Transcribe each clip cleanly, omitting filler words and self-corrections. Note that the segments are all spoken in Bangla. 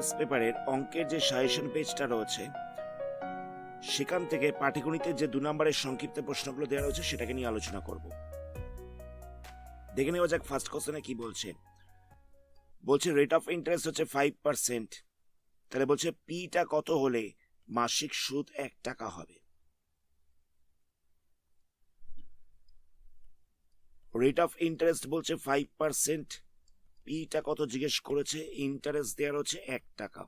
ক্লাস পেপারের অঙ্কের যে সাজেশন পেজটা রয়েছে সেখান থেকে পাটিগণিতের যে 2 নম্বরের সংক্ষিপ্ত প্রশ্নগুলো দেওয়া রয়েছে সেটাকে নিয়ে আলোচনা করব। দেখে নেওয়া যাক ফার্স্ট কোশ্চেনে কি বলছে। বলছে রেট অফ ইন্টারেস্ট হচ্ছে 5%, তাহলে বলছে পিটা কত হলে মাসিক সুদ 1 টাকা হবে। রেট অফ ইন্টারেস্ট বলছে 5%, পিটা কত জিজ্ঞেস করেছে, ইন্টারেস্ট দেওয়া রয়েছে 1 টাকা,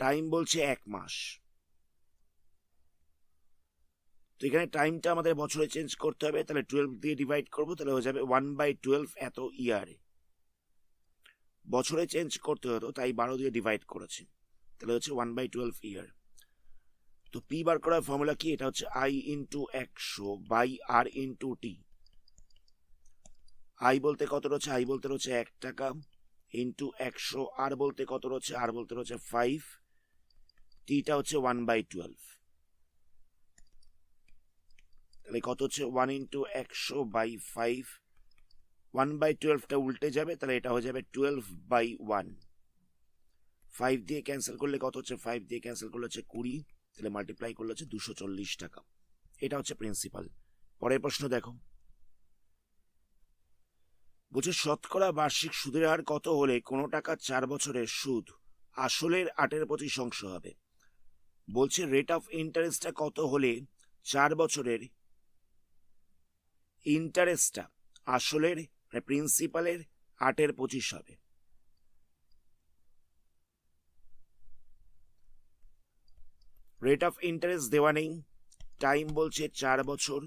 টাইম বলছে 1 মাস। তো এখানে টাইমটা আমাদের বছরে চেঞ্জ করতে হবে, তাহলে 12 দিয়ে ডিভাইড করবো, তাহলে হয়ে যাবে 1/12 এত ইয়ারে। বছরে চেঞ্জ করতে হতো তাই 12 দিয়ে ডিভাইড করেছি, তাহলে হচ্ছে 1/12 ইয়ার। তো পি বার করার ফর্মুলা কি, এটা হচ্ছে I into 100 by R into T. I বলতে কত রয়েছে, আই বলতে রয়েছে 1 টাকা, ইন্টু 100, আর বলতে কত রয়েছে, আর বলতে রয়েছে 5, টিটা হচ্ছে 1/12, তাহলে কত হচ্ছে 1 ইন্টু 100 বাই 5, 1/12টা উল্টে যাবে, তাহলে এটা হয়ে যাবে 12/1। 5 দিয়ে ক্যান্সেল করলে কত হচ্ছে, 5 দিয়ে ক্যান্সেল করলে হচ্ছে 20, তাহলে মাল্টিপ্লাই করলে হচ্ছে 240 টাকা। এটা হচ্ছে প্রিন্সিপাল। পরের প্রশ্ন দেখো, বলছে শতকরা বার্ষিক সুদের হার কত হলে কোনো টাকা 4 বছরের সুদ আসলের 8/25 হবে। বলছে রেট অফ ইন্টারেস্টটা কত হলে 4 বছরের ইন্টারেস্টটা আসলের প্রিন্সিপালের 8/25 হবে। রেট অফ ইন্টারেস্ট দেওয়া নেই, টাইম বলছে 4 বছর,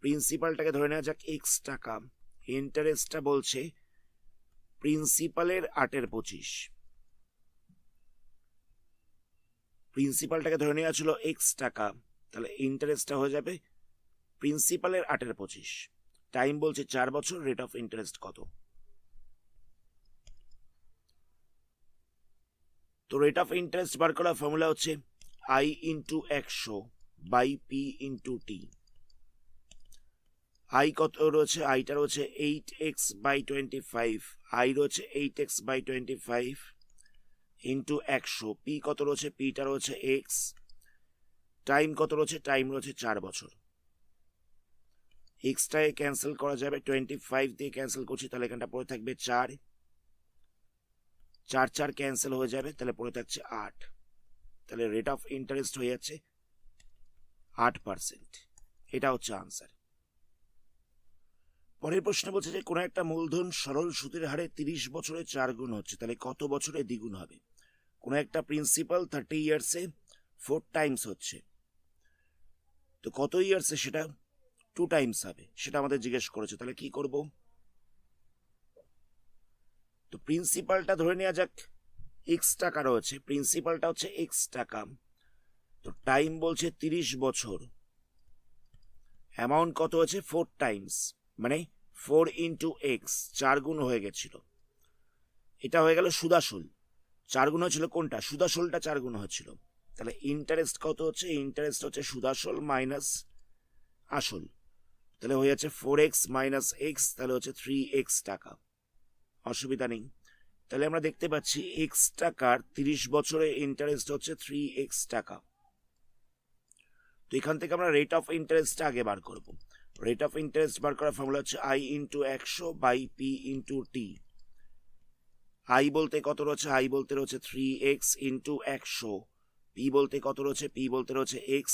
প্রিন্সিপালটাকে ধরে নেওয়া যাক x টাকা, ইন্টারেস্টটা বলছে প্রিন্সিপালের 8/25, প্রিন্সিপালটাকে ধরে নেওয়া ছিল x টাকা, তাহলে ইন্টারেস্টটা হয়ে যাবে প্রিন্সিপালের 8/25, টাইম বলছে 4 বছর, রেট অফ ইন্টারেস্ট কত। তো রেট অফ ইন্টারেস্ট বার করার ফর্মুলা হচ্ছে I into 100 by P into T. I কত রয়েছে, আইটা রয়েছে 8x/25, আই রয়েছে 8x/25 ইন্টু 100, পি কত রয়েছে, পিটা রয়েছে x, টাইম কত রয়েছে, টাইম রয়েছে 4 বছর। এক্সটাকে ক্যান্সেল করা যাবে, 25 দিয়ে ক্যান্সেল করছি, তাহলে এখানটা পড়ে থাকবে 4, 4 4 ক্যান্সেল হয়ে যাবে, তাহলে পড়ে থাকছে 8, তাহলে রেট অফ ইন্টারেস্ট হয়ে যাচ্ছে 8%। এটা হচ্ছে আনসার। পরের প্রশ্ন বলছে যে কোনো একটা মূলধন সরল সুদের হারে 30 বছরে 4 গুণ হচ্ছে, তাহলে কত বছরে দ্বিগুণ হবে। কোনো একটা প্রিন্সিপাল 30 ইয়ার্সে 4 টাইমস হচ্ছে, তো কত ইয়ার্সে সেটা 2 টাইমস হবে, সেটা আমাদের জিজ্ঞেস করেছে। তাহলে কি করব, তো প্রিন্সিপালটা ধরে নেওয়া যাক x টাকা রয়েছে, প্রিন্সিপালটা হচ্ছে x টাকা, তো টাইম বলছে 30 বছর, অ্যামাউন্ট কত হচ্ছে 4 টাইমস, মানে 4 ইন্টু এক্স, 4 গুণ হয়ে গেছিল। এটা হয়ে গেল সুদাসল, 4 গুণ হয়েছিল কোনটা, সুদাসলটা 4 গুণ হয়েছিল। তাহলে ইন্টারেস্ট কত হচ্ছে, ইন্টারেস্ট হচ্ছে সুদাসল মাইনাস আসল, তাহলে হয়ে যাচ্ছে 4x মাইনাস এক্স, তাহলে হচ্ছে 3x টাকা। অসুবিধা নেই, তাহলে আমরা দেখতে পাচ্ছি x টাকার 30 বছরে ইন্টারেস্ট হচ্ছে 3x টাকা। তো এখান থেকে আমরা রেট অফ ইন্টারেস্ট আগে বার করব। রেট অফ ইন্টারেস্ট বার করার ফর্মুলা হচ্ছে I into 100 by P into T. I বলতে কত রয়েছে, আই বলতে রয়েছে 3x ইন্টু 100, পি বলতে কত রয়েছে, পি বলতে রয়েছে x,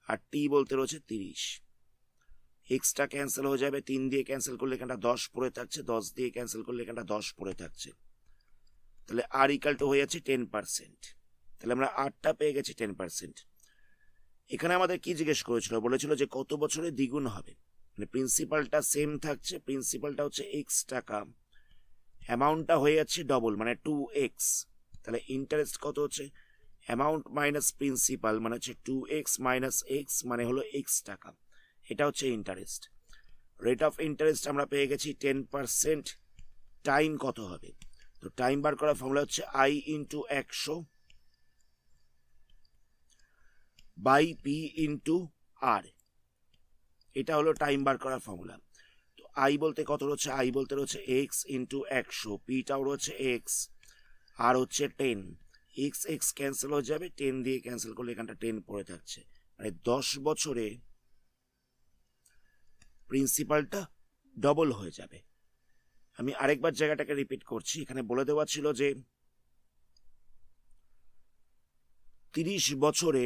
আর টি বলতে রয়েছে 30। এক্সটা ক্যান্সেল হয়ে যাবে, 3 দিয়ে ক্যান্সেল করলে এখানটা 10 পড়ে থাকছে, 10 দিয়ে ক্যান্সেল করলে এখানটা 10 পড়ে থাকছে, তাহলে আর ইকাল টু হয়ে যাচ্ছে 10%, তাহলে আমরা আরটা পেয়ে গেছি 10%। এখানে আমাদের কি জিজ্ঞেস করেছিল, বলেছিল যে কত বছরে দ্বিগুণ হবে, মানে প্রিন্সিপালটা সেম থাকছে, প্রিন্সিপালটা হচ্ছে x টাকা, অ্যামাউন্টটা হয়ে যাচ্ছে ডবল মানে 2x, তাহলে ইন্টারেস্ট কত হচ্ছে, অ্যামাউন্ট মাইনাস প্রিন্সিপাল মানে হচ্ছে 2x মাইনাস x মানে হলো x টাকা, এটা হচ্ছে ইন্টারেস্ট। রেট অফ ইন্টারেস্ট আমরা পেয়ে গেছি 10%, টাইম কত হবে, তো টাইম বার করার ফর্মুলা হচ্ছে I into 100 by P into R, এটা হলো টাইম বার করার ফর্মুলা। তো আই বলতে কত রয়েছে, আই বলতে রয়েছে এক্স ইন্টু 100, পিটাও রয়েছে এক্স আর হচ্ছে 10, এক্স এক্স ক্যান্সেল হয়ে যাবে, 10 দিয়ে ক্যান্সেল করলে এখানটা 10 পড়ে থাকছে, মানে 10 বছরে প্রিন্সিপালটা ডবল হয়ে যাবে। আমি আরেকবার জায়গাটাকে রিপিট করছি, এখানে বলে দেওয়া ছিল যে 30 বছরে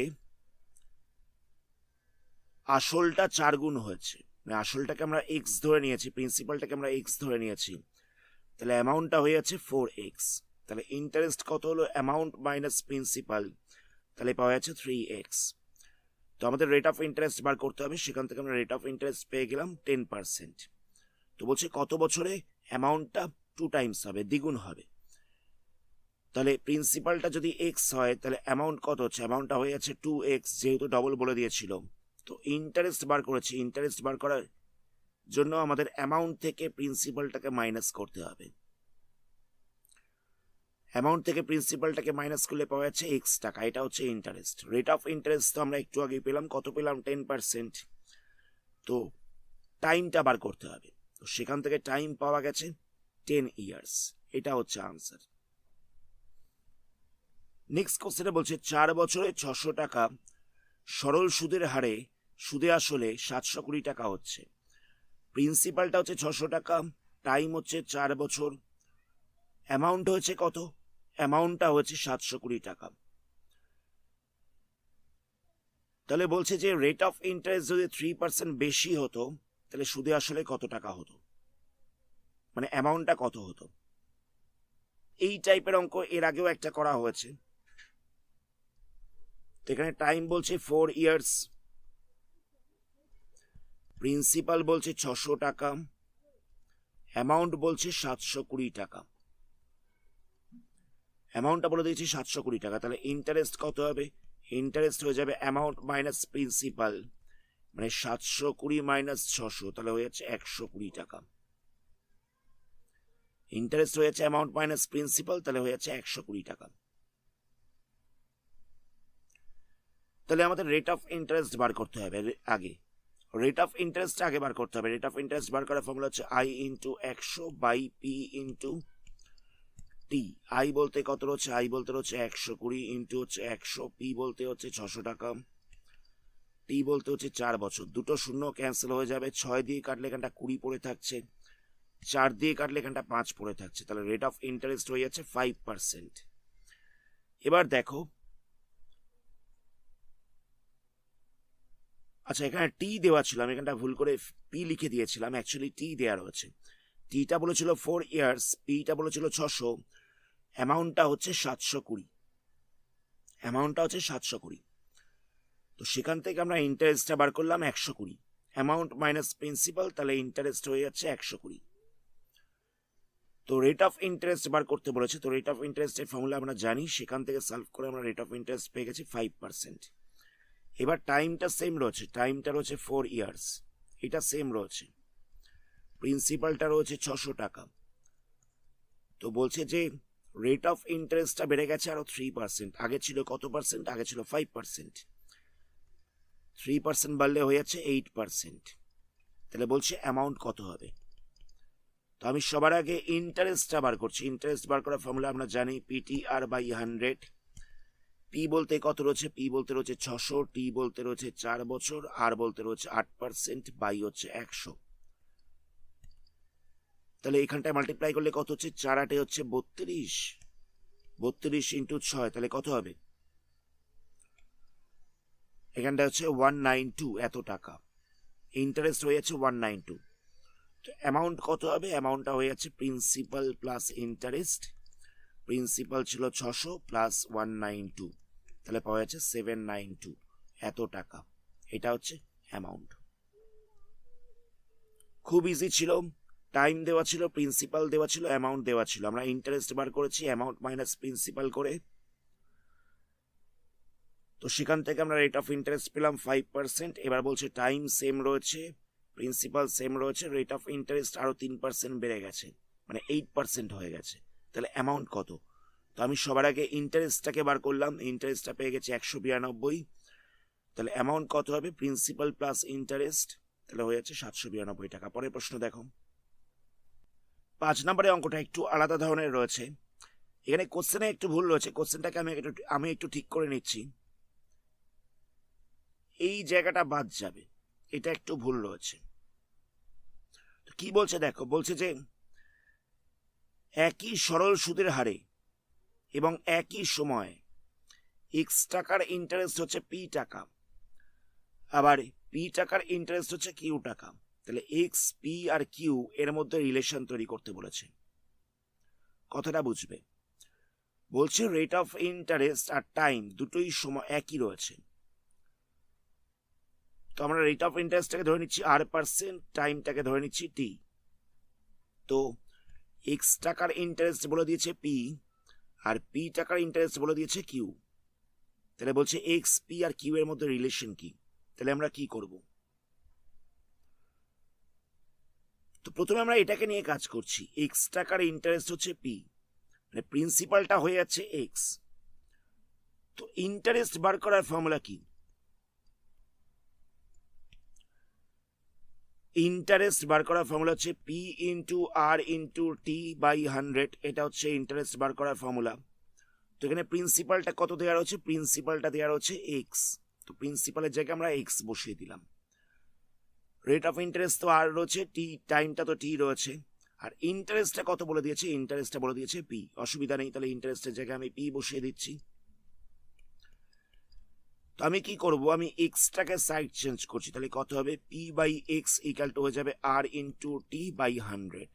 আসলটা 4 গুণ হয়েছে, মানে আসলটাকে আমরা এক্স ধরে নিয়েছি, প্রিন্সিপালটাকে আমরা এক্স ধরে নিয়েছি, তাহলে অ্যামাউন্টটা হয়ে যাচ্ছে 4x। তাহলে ইন্টারেস্ট কত হলো, অ্যামাউন্ট মাইনাস প্রিন্সিপাল, তাহলে পাওয়া যাচ্ছে 3x। তো আমাদের রেট অফ ইন্টারেস্ট বার করতে হবে, সেখান থেকে আমরা রেট অফ ইন্টারেস্ট পেয়ে গেলাম 10%। তো বলছে কত বছরে অ্যামাউন্টটা 2 টাইমস হবে, দ্বিগুণ হবে। তাহলে প্রিন্সিপালটা যদি এক্স হয় তাহলে অ্যামাউন্ট কত হচ্ছে, অ্যামাউন্টটা হয়ে যাচ্ছে 2x, যেহেতু ডবল বলে দিয়েছিল। তো ইন্টারেস্ট বার করেছি, ইন্টারেস্ট বার করার জন্য আমাদের অ্যামাউন্ট থেকে প্রিন্সিপালটাকে মাইনাস করতে হবে। অ্যামাউন্ট থেকে প্রিন্সিপালটাকে মাইনাস করলে পাওয়া যাচ্ছে এক্স টাকা, এটা হচ্ছে ইন্টারেস্ট। রেট অফ ইন্টারেস্ট তো আমরা একটু আগে পেলাম, কত পেলাম, 10%। তো টাইমটা বার করতে হবে, তো সেখান থেকে টাইম পাওয়া গেছে 10 ইয়ার্স, এটা হচ্ছে আনসার। নেক্সট কোশ্চেনে বলছে 4 বছরে 600 টাকা সরল সুদের হারে সুদে আসলে 720 টাকা হচ্ছে, প্রিন্সিপালটা হচ্ছে 600 টাকা, টাইম হচ্ছে 4 বছর, অ্যামাউন্ট হচ্ছে কত, অ্যামাউন্টটা হচ্ছে 720 টাকা। তাহলে বলছে যে রেট অফ ইন্টারেস্ট যদি 3% বেশি হতো তাহলে সুদে আসলে কত টাকা হতো, মানে অ্যামাউন্টটা কত হতো। এই টাইপের অঙ্ক এর আগেও একটা করা হয়েছে। এখানে টাইম বলছে 4 ইয়ার্স, প্রিন্সিপাল বলছে 600 টাকা, অ্যামাউন্ট বলছে 720 টাকা, অ্যামাউন্টটা বলে দিয়েছি 720 টাকা। তাহলে ইন্টারেস্ট কত হবে, ইন্টারেস্ট হয়ে যাবে অ্যামাউন্ট মাইনাস প্রিন্সিপাল, মানে 720 মাইনাস 600, তাহলে হয়ে যাচ্ছে 120 টাকা। ইন্টারেস্ট হয়ে যাচ্ছে অ্যামাউন্ট মাইনাস প্রিন্সিপাল, তাহলে হয়ে যাচ্ছে 120 টাকা। তাহলে আমাদের রেট অফ ইন্টারেস্ট বার করতে হবে আগে, রেট অফ ইন্টারেস্ট আগে বার করতে হবে। রেট অফ ইন্টারেস্ট বার করার ফর্মুলা হচ্ছে I into 100 by P into T. I বলতে কত রয়েছে, আই বলতে রয়েছে 120 ইন্টু হচ্ছে 100, পি বলতে হচ্ছে 600 টাকা, টি বলতে হচ্ছে 4 বছর। দুটো শূন্য ক্যান্সেল হয়ে যাবে, 6 দিয়ে কাটলে এখানটা 20 পড়ে থাকছে, 4 দিয়ে কাটলে এখানটা 5 পড়ে থাকছে, তাহলে রেট অফ ইন্টারেস্ট হয়ে যাচ্ছে 5%। এবার দেখো, আচ্ছা এখানে টি দেওয়া ছিল, আমি এখানটা ভুল করে পি লিখে দিয়েছিলাম, অ্যাকচুয়ালি টি দেওয়া রয়েছে। টিটা বলেছিল 4 ইয়ার্স, পিটা বলেছিল 600, অ্যামাউন্টটা হচ্ছে 720, অ্যামাউন্টটা হচ্ছে 720। তো সেখান থেকে আমরা ইন্টারেস্টটা বার করলাম 120, অ্যামাউন্ট মাইনাস প্রিন্সিপাল, তাহলে ইন্টারেস্ট হয়ে যাচ্ছে 120। তো রেট অফ ইন্টারেস্ট বার করতে বলেছে, তো রেট অফ ইন্টারেস্টের ফর্মুলা আমরা জানি, সেখান থেকে সলভ করে আমরা রেট অফ ইন্টারেস্ট পেয়ে গেছি 5%। এবার টাইমটা সেম রয়েছে, টাইমটা রয়েছে 4 ইয়ার্স, এটা সেম রয়েছে, প্রিন্সিপালটা রয়েছে 600 টাকা। তো বলছে যে রেট অফ ইন্টারেস্টটা বেড়ে গেছে আরো 3%, আগে ছিল কত পার্সেন্ট, আগে ছিল 5%, 3% বাড়লে হয়ে যাচ্ছে 8%। তাহলে বলছে অ্যামাউন্ট কত হবে। তো আমি সবার আগে ইন্টারেস্টটা বার করছি, ইন্টারেস্ট বার করার ফর্মুলা আমরা জানি, পিটিআর বাই 100। পি বলতে কত রয়েছে, পি বলতে রয়েছে 600, টি বলতে রয়েছে 4 বছর, আর বলতে রয়েছে 8%, বাই হচ্ছে 100। তাহলে এখানটায় মাল্টিপ্লাই করলে কত হচ্ছে, 4 8 হচ্ছে 32, 32 ইন্টু 6, তাহলে কত হবে, এখানটা হচ্ছে 192, এত টাকা। ইন্টারেস্ট হয়ে যাচ্ছে 192। তো অ্যামাউন্ট কত হবে, অ্যামাউন্টটা হয়ে যাচ্ছে প্রিন্সিপাল প্লাস ইন্টারেস্ট, প্রিন্সিপাল ছিল 600 প্লাস 192, তাহলে পাওয়া যাচ্ছে 792, এত টাকা। এটা হচ্ছে অ্যামাউন্ট। খুব ইজি ছিল, টাইম দেওয়া ছিল, প্রিন্সিপাল দেওয়া ছিল, অ্যামাউন্ট দেওয়া ছিল, আমরা ইন্টারেস্ট বার করেছি অ্যামাউন্ট মাইনাস প্রিন্সিপাল করে। তো সেখান থেকে আমরা রেট অফ ইন্টারেস্ট পেলাম 5%। এবার বলছে টাইম সেম রয়েছে, প্রিন্সিপাল সেম রয়েছে, রেট অফ ইন্টারেস্ট আরো 3% বেড়ে গেছে, মানে 8% হয়ে গেছে, তাহলে অ্যামাউন্ট কত। তো আমি সবার আগে ইন্টারেস্টটাকে বার করলাম, ইন্টারেস্টটা পেয়ে গেছি 192, তাহলে অ্যামাউন্ট কত হবে, প্রিন্সিপাল প্লাস ইন্টারেস্ট, তাহলে হয়ে যাচ্ছে 792 টাকা। পরের প্রশ্ন দেখো। 5 নম্বরের অঙ্কটা একটু আলাদা ধরনের রয়েছে। এখানে কোশ্চেনে একটু ভুল রয়েছে, কোশ্চেনটাকে আমি একটু ঠিক করে নিচ্ছি। এই জায়গাটা বাদ যাবে, এটা একটু ভুল রয়েছে। তো কি বলছে দেখো, বলছে যে একই সরল সুদের হারে এবং একই সময় এক্স টাকার ইন্টারেস্ট হচ্ছে পি টাকা, আবার পি টাকার ইন্টারেস্ট হচ্ছে কিউ টাকা। তাহলে এক্স, পি আর কিউ এর মধ্যে রিলেশন তৈরি করতে বলেছে। কথাটা বুঝবে, বলছে রেট অফ ইন্টারেস্ট আর টাইম দুটোই সময় একই রয়েছে। তো আমরা রেট অফ ইন্টারেস্টটাকে ধরে নিচ্ছি R%, টাইমটাকে ধরে নিচ্ছি টি। তো এক্স টাকার ইন্টারেস্ট বলে দিয়েছে পি, আর পি টাকার ইন্টারেস্ট বলে দিয়েছে কিউ। তাহলে বলছে এক্স, পি আর কিউ এর মধ্যে রিলেশন কি। তাহলে আমরা কি করব? তো প্রথমে আমরা এটাকে নিয়ে কাজ করছি। এক্স টাকার ইন্টারেস্ট হচ্ছে পি, মানে প্রিন্সিপালটা হয়ে যাচ্ছে এক্স। তো ইন্টারেস্ট বার করার ফর্মুলা কি? ইন্টারেস্ট বার করার ফর্মুলা হচ্ছে P into R into T by 100। এটা হচ্ছে ইন্টারেস্ট বার করার ফর্মুলা। তো এখানে প্রিন্সিপালটা কত দেওয়া রয়েছে? প্রিন্সিপালটা দেওয়া রয়েছে এক্স। তো প্রিন্সিপালের জায়গায় আমরা এক্স বসিয়ে দিলাম। রেট অফ ইন্টারেস্ট তো আর রয়েছে, টি টাইমটা তো টি রয়েছে, আর ইন্টারেস্টটা কত বলে দিয়েছে? ইন্টারেস্টটা বলে দিয়েছে পি। অসুবিধা নেই, তাহলে ইন্টারেস্টের জায়গায় আমি পি বসিয়ে দিচ্ছি। তো আমি কি করব? আমি এক্সটাকে সাইড চেঞ্জ করছি। তাহলে কত হবে? P by x equal to হয়ে যাবে আর ইন্টু টি বাই 100।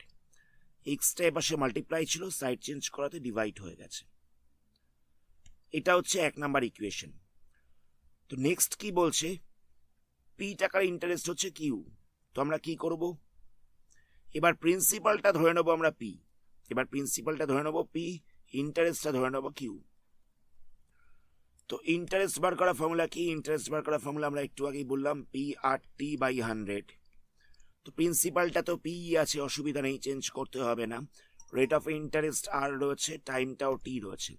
এক্সটা এপাশে মাল্টিপ্লাই ছিল, সাইড চেঞ্জ করাতে ডিভাইড হয়ে গেছে। এটা হচ্ছে 1 নাম্বার ইকুয়েশন। তো নেক্সট কি বলছে? পি টাকার ইন্টারেস্ট হচ্ছে কিউ। তো আমরা কি করব? এবার প্রিন্সিপালটা ধরে নেবো আমরা পি, এবার প্রিন্সিপালটা ধরে নেবো পি, ইন্টারেস্টটা ধরে নেবো কিউ। তো ইন্টারেস্ট বার করা ফর্মুলা কি? ইন্টারেস্ট বার করা ফর্মুলা আমরা একটু আগেই বললাম, পি আর টি বাই 100। তো প্রিন্সিপালটা তো পি আছে, অসুবিধা নেই, চেঞ্জ করতে হবে না। রেট অফ ইন্টারেস্ট আর রয়েছে, টাইমটাও টি রয়েছে,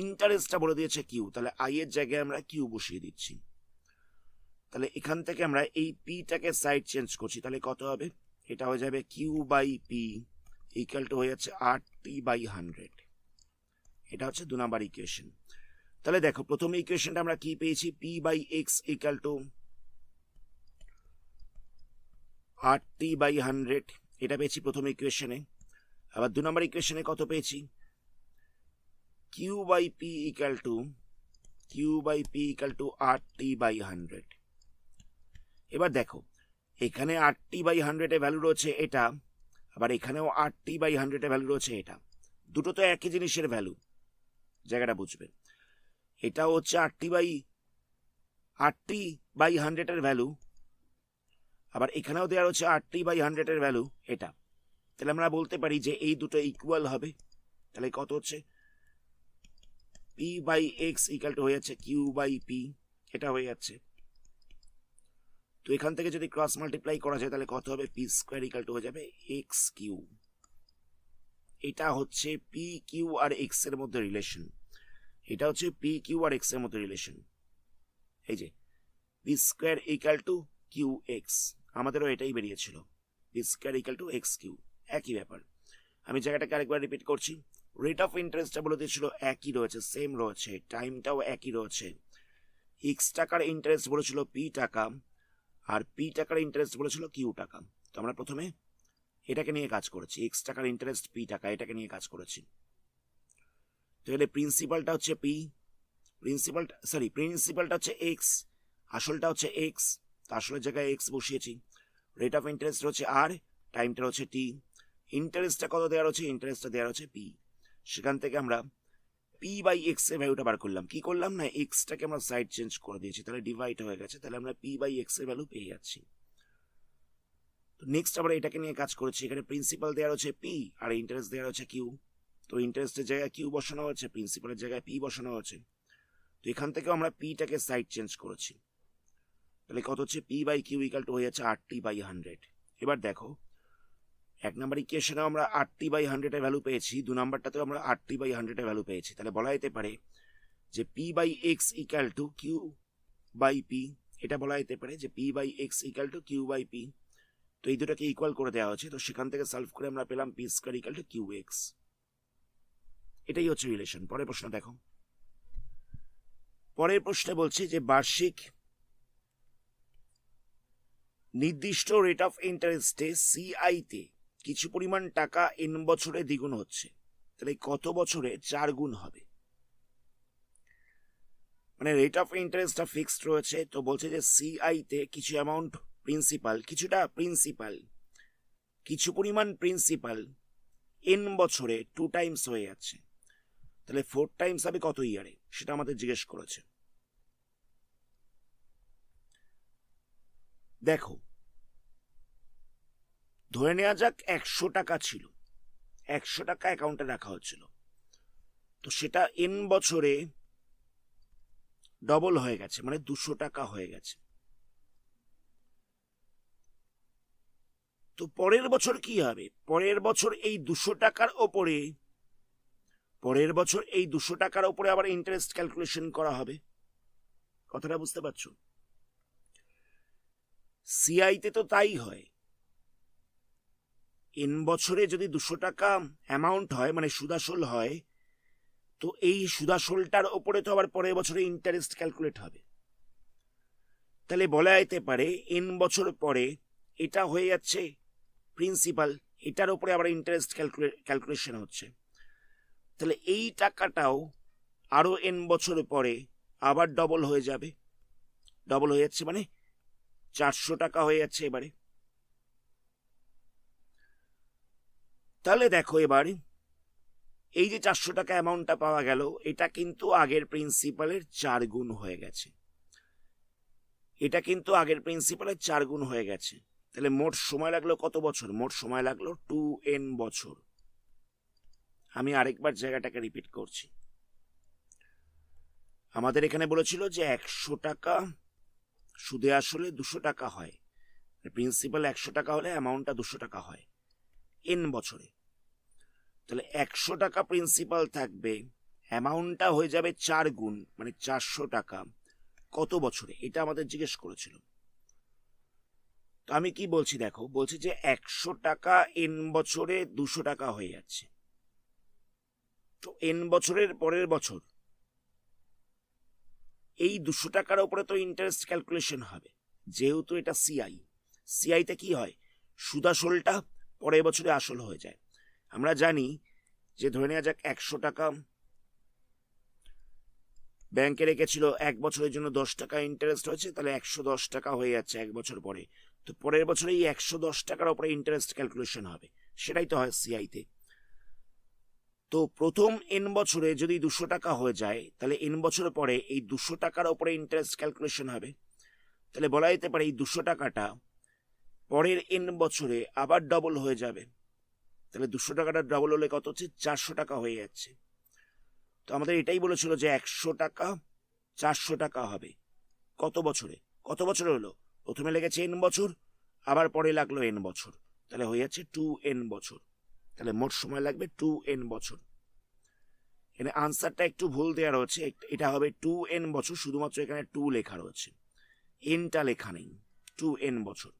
ইন্টারেস্টটা বলে দিয়েছে কিউ। তাহলে আই এর জায়গায় আমরা কিউ বসিয়ে দিচ্ছি। তাহলে এখান থেকে আমরা এই পিটাকে সাইড চেঞ্জ করছি। তাহলে কত হবে? এটা হয়ে যাবে Q by P equal to হয়ে যাচ্ছে আর টি বাই 100। এটা হচ্ছে 2 নাম্বার ইকুয়েশন। তাহলে দেখো, প্রথম ইকুয়েশনটা আমরা কি পেয়েছি? P by x equal to R T by 100, এটা পেয়েছি প্রথম ইকুয়েশনে। আবার 2 নাম্বার ইকুয়েশনে কত পেয়েছি? Q by P equal to R T by 100। এবার দেখো, এখানে আর টি বাই 100 এর ভ্যালু রয়েছে এটা, আবার এখানেও আর টি বাই 100 এর ভ্যালু রয়েছে এটা। দুটো তো একই জিনিসের ভ্যালু, জায়গাটা বুঝবে। এটা হচ্ছে আর টি বাই 100 এর ভ্যালু, আবার এখানেও দেওয়া রয়েছে আর টি বাই 100 এর ভ্যালু এটা। তাহলে আমরা বলতে পারি যে এই দুটো ইকুয়াল হবে। তাহলে কত হচ্ছে? P by x equal to হয়ে যাচ্ছে কিউ বাই পি, এটা হয়ে যাচ্ছে। তো এখান থেকে যদি ক্রস মাল্টিপ্লাই করা যায় তাহলে কত হবে? পি স্কোয়ার ইকুয়াল টু হয়ে যাবে এক্স কিউ। এটা হচ্ছে পি কিউ আর এক্স এর মধ্যে রিলেশন। এটা হচ্ছে পি কিউ আর এক্স এর মধ্যে রিলেশন। এই যে P square equal to Q x, আমাদেরও এটাই বেরিয়েছিল, P square equal to x Q, একই ব্যাপার। আমি জায়গাটাকে আরেকবার রিপিট করছি। রেট অফ ইন্টারেস্টটা বলে দিয়েছিল একই রয়েছে, সেম রয়েছে, টাইমটাও একই রয়েছে। এক্স টাকার ইন্টারেস্ট বলেছিল পি টাকা, আর পি টাকার ইন্টারেস্ট বলেছিল কিউ টাকা। তো আমরা প্রথমে এটাকে নিয়ে কাজ করেছি, এক্স টাকার ইন্টারেস্ট পি টাকা, এটাকে নিয়ে কাজ করেছি। তাহলে প্রিন্সিপালটা হচ্ছে পি, প্রিন্সিপালটা হচ্ছে এক্স, আসলটা হচ্ছে এক্স, আসলের জায়গায় এক্স বসিয়েছি। রেট অফ ইন্টারেস্ট হচ্ছে আর, টাইমটা হচ্ছে টি, ইন্টারেস্টটা কত দেওয়া রয়েছে? ইন্টারেস্টটা দেওয়া রয়েছে পি। সেখান থেকে আমরা পি বাই এক্স এর ভ্যালুটা বার করলাম। কি করলাম না, এক্সটাকে আমরা সাইড চেঞ্জ করে দিয়েছি, তাহলে ডিভাইড হয়ে গেছে। তাহলে আমরা পি বাই এক্স এর ভ্যালু পেয়ে যাচ্ছি। তো নেক্সট আমরা এটাকে নিয়ে কাজ করেছি। এখানে প্রিন্সিপাল দেওয়া রয়েছে পি আর ইন্টারেস্ট দেওয়া রয়েছে কিউ। তো ইন্টারেস্টের জায়গায় কিউ বসানো হয়েছে, প্রিন্সিপালের জায়গায় পি বসানো হয়েছে। তো এখান থেকে আমরা পিটাকে সাইড চেঞ্জ করেছি। তাহলে কত হচ্ছে? P by Q equal to হয়ে যাচ্ছে আর টি বাই 100। এবার দেখো, 1 নাম্বার ইকুয়েশনে আমরা আর টি বাই 100 এর ভ্যালু পেয়েছি, 2 নাম্বারটাতেও আমরা আর টি বাই 100 এর ভ্যালু পেয়েছি। তাহলে বলা যেতে পারে যে P by x equal to Q by P, এটা বলা যেতে পারে যে P by x equal to Q by P. তো এই দুটাকে ইকুয়াল করে দেওয়া হয়েছে, তো সেখান থেকে সলভ করে আমরা পেলাম P square equal to Q x. এটাই হচ্ছে রিলেশন। পরের প্রশ্ন দেখো। পরের প্রশ্নে বলছে যে বার্ষিক নির্দিষ্ট রেট অফ ইন্টারেস্টে সিআই তে কিছু পরিমাণ টাকা এন বছরে দ্বিগুণ হচ্ছে, তাহলে কত বছরে 4 গুণ হবে? মানে রেট অফ ইন্টারেস্টটা ফিক্সড রয়েছে, তো বলছে যে সিআই তে কিছু অ্যামাউন্ট প্রিন্সিপাল, কিছু পরিমাণ প্রিন্সিপাল এন বছরে 2 টাইমস হয়ে যাচ্ছে, তাহলে 4 টাইমস হবে কত ইয়ারে, সেটা আমাদের জিজ্ঞেস করেছে। দেখো, ধরে নেওয়া যাক 100 টাকা ছিল, 100 টাকা অ্যাকাউন্টে রাখা হচ্ছিল, তো সেটা এন বছরে ডবল হয়ে গেছে, মানে 200 টাকা হয়ে গেছে। তো পরের বছর কি হবে? পরের বছর এই 200 টাকার উপরে আবার ইন্টারেস্ট ক্যালকুলেশন করা হবে। কথাটা বুঝতে পারছো? সিআই তে তো তাই হয়, এন বছরে যদি 200 টাকা অ্যামাউন্ট হয়, মানে সুদাসল হয়, তো এই সুদাসলটার ওপরে তো আবার পরের বছরে ইন্টারেস্ট ক্যালকুলেট হবে। তাহলে বলা যেতে পারে এন বছর পরে এটা হয়ে যাচ্ছে প্রিন্সিপাল, এটার উপরে আবার ইন্টারেস্ট ক্যালকুলেশন হচ্ছে, তাহলে এই টাকাটাও আরো এন বছর পরে আবার ডবল হয়ে যাবে। ডবল হয়ে যাচ্ছে মানে 400 টাকা হয়ে যাচ্ছে এবারে। তাহলে দেখো এবার এই যে 400 টাকা অ্যামাউন্টটা পাওয়া গেল, এটা কিন্তু আগের প্রিন্সিপালের 4 গুণ হয়ে গেছে, তাহলে মোট সময় লাগলো কত বছর? মোট সময় লাগলো 2n বছর। আমি আরেকবার জায়গাটাকে রিপিট করছি। আমাদের এখানে বলেছিল যে 100 টাকা সুদে আসলে 200 টাকা হয়, প্রিন্সিপাল 100 টাকা হলে অ্যামাউন্টটা 200 টাকা হয় এন বছরে। তাহলে 100 টাকা প্রিন্সিপাল থাকবে, অ্যামাউন্টটা হয়ে যাবে 4 গুণ, মানে 400 টাকা কত বছরে, এটা আমাদের জিজ্ঞেস করেছিল। তো আমি কি বলছি দেখো, বলছি যে 100 টাকা এন বছরে 200 টাকা হয়ে যাচ্ছে, তো এন বছরের পরের বছর এই 200 টাকার উপরে তো ইন্টারেস্ট ক্যালকুলেশন হবে, যেহেতু এটা সিআই তে কি হয়, সুদাসলটা পরের বছরে আসল হয়ে যায়। আমরা জানি যে ধরে নেওয়া যাক 100 টাকা ব্যাংকে রেখেছিল, 1 বছরের জন্য 10 টাকা ইন্টারেস্ট হয়েছে, তাহলে 110 টাকা হয়ে যাচ্ছে 1 বছর পরে, তো পরের বছরে এই 110 টাকার উপরে ইন্টারেস্ট ক্যালকুলেশন হবে, সেটাই তো হয় সিআই তে। তো প্রথম এন বছরে যদি 200 টাকা হয়ে যায়, তাহলে এন বছর পরে এই 200 টাকার উপরে ইন্টারেস্ট ক্যালকুলেশন হবে, তাহলে বলা যেতে পারে এই 200 টাকাটা পরের এন বছরে আবার ডবল হয়ে যাবে, তাহলে 200 টাকাটা ডবল হলে কত হচ্ছে? 400 টাকা হয়ে যাচ্ছে। তো আমাদের এটাই বলেছিল যে 100 টাকা 400 টাকা হবে কত বছরে? কত বছরে হলো? প্রথমে লেগেছে এন বছর, আবার পরে লাগলো এন বছর, তাহলে হয়ে যাচ্ছে 2n বছর, তাহলে মোট সময় লাগবে 2n বছর। এখানে আনসারটা একটু ভুল দেওয়া রয়েছে, এটা হবে 2n বছর, শুধুমাত্র এখানে 2 লেখা রয়েছে, এনটা লেখা নেই, 2n বছর।